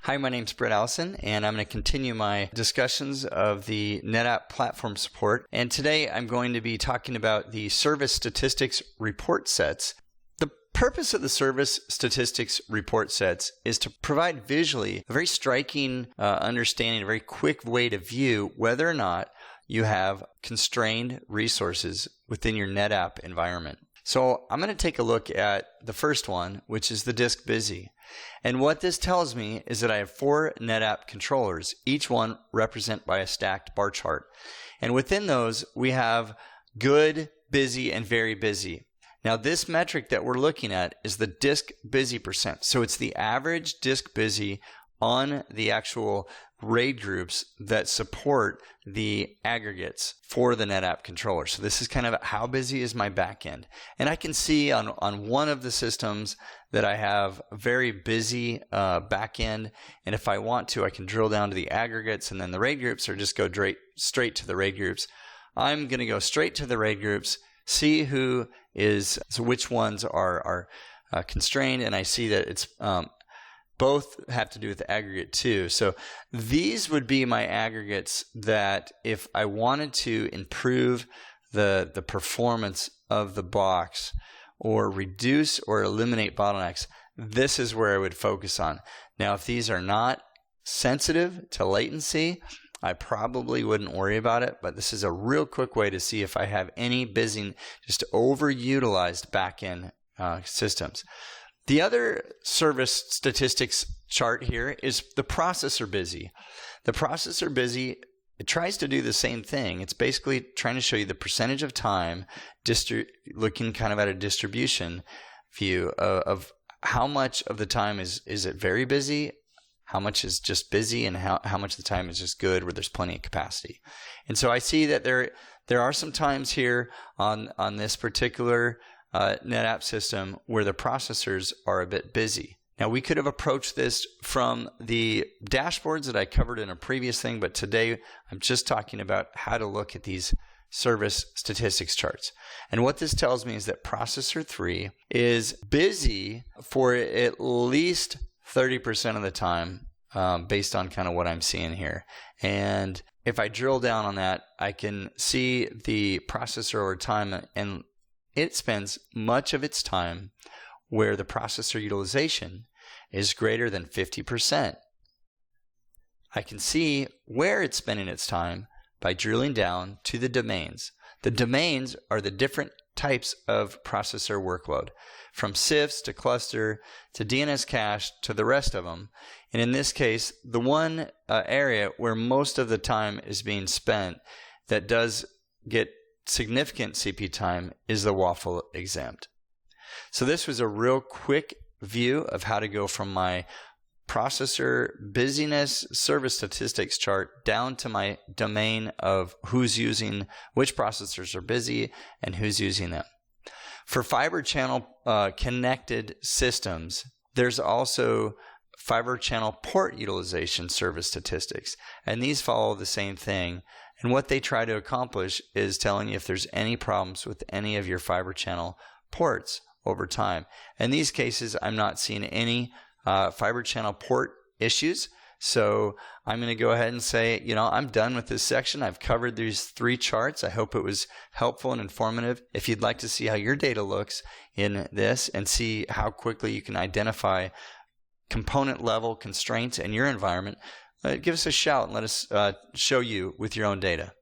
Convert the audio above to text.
Hi, my name's Brett Allison, and I'm going to continue my discussions of the NetApp platform support. And today I'm going to be talking about the Service Statistics report sets. The purpose of the Service Statistics report sets is to provide visually a very striking understanding, a very quick way to view whether or not you have constrained resources within your NetApp environment. So I'm going to take a look at the first one, which is the disk busy. And what this tells me is that I have 4 NetApp controllers, each one represented by a stacked bar chart. And within those, we have good, busy, and very busy. Now, this metric that we're looking at is the disk busy percent. So it's the average disk busy on the actual RAID groups that support the aggregates for the NetApp controller. So this is kind of how busy is my backend. And I can see on one of the systems that I have a very busy backend. And if I want to, I can drill down to the aggregates and then the RAID groups, or just go straight to the RAID groups. I'm going to go straight to the RAID groups, see which ones are constrained, and I see that it's both have to do with the aggregate too. So these would be my aggregates that if I wanted to improve the performance of the box or reduce or eliminate bottlenecks, this is where I would focus on. Now, if these are not sensitive to latency, I probably wouldn't worry about it, but this is a real quick way to see if I have any busy, just overutilized backend systems. The other service statistics chart here is the processor busy. The processor busy, it tries to do the same thing. It's basically trying to show you the percentage of time, looking kind of at a distribution view of how much of the time is it very busy, how much is just busy, and how much of the time is just good where there's plenty of capacity. And so I see that there are some times here on this particular NetApp system where the processors are a bit busy. Now, we could have approached this from the dashboards that I covered in a previous thing, but today I'm just talking about how to look at these service statistics charts. And what this tells me is that processor 3 is busy for at least 30% of the time, based on kind of what I'm seeing here. And if I drill down on that, I can see the processor over time, and it spends much of its time where the processor utilization is greater than 50%. I can see where it's spending its time by drilling down to the domains. The domains are the different types of processor workload, from CIFS to cluster to DNS cache to the rest of them. And in this case, the one area where most of the time is being spent that does get significant CPU time is the waffle exempt. So this was a real quick view of how to go from my processor busyness service statistics chart down to my domain of who's using, which processors are busy and who's using them. For fiber channel connected systems, there's also fiber channel port utilization service statistics, and these follow the same thing. And what they try to accomplish is telling you if there's any problems with any of your fiber channel ports over time. In these cases, I'm not seeing any fiber channel port issues. So I'm going to go ahead and say, I'm done with this section. I've covered these 3 charts. I hope it was helpful and informative. If you'd like to see how your data looks in this and see how quickly you can identify component level constraints in your environment, give us a shout and let us show you with your own data.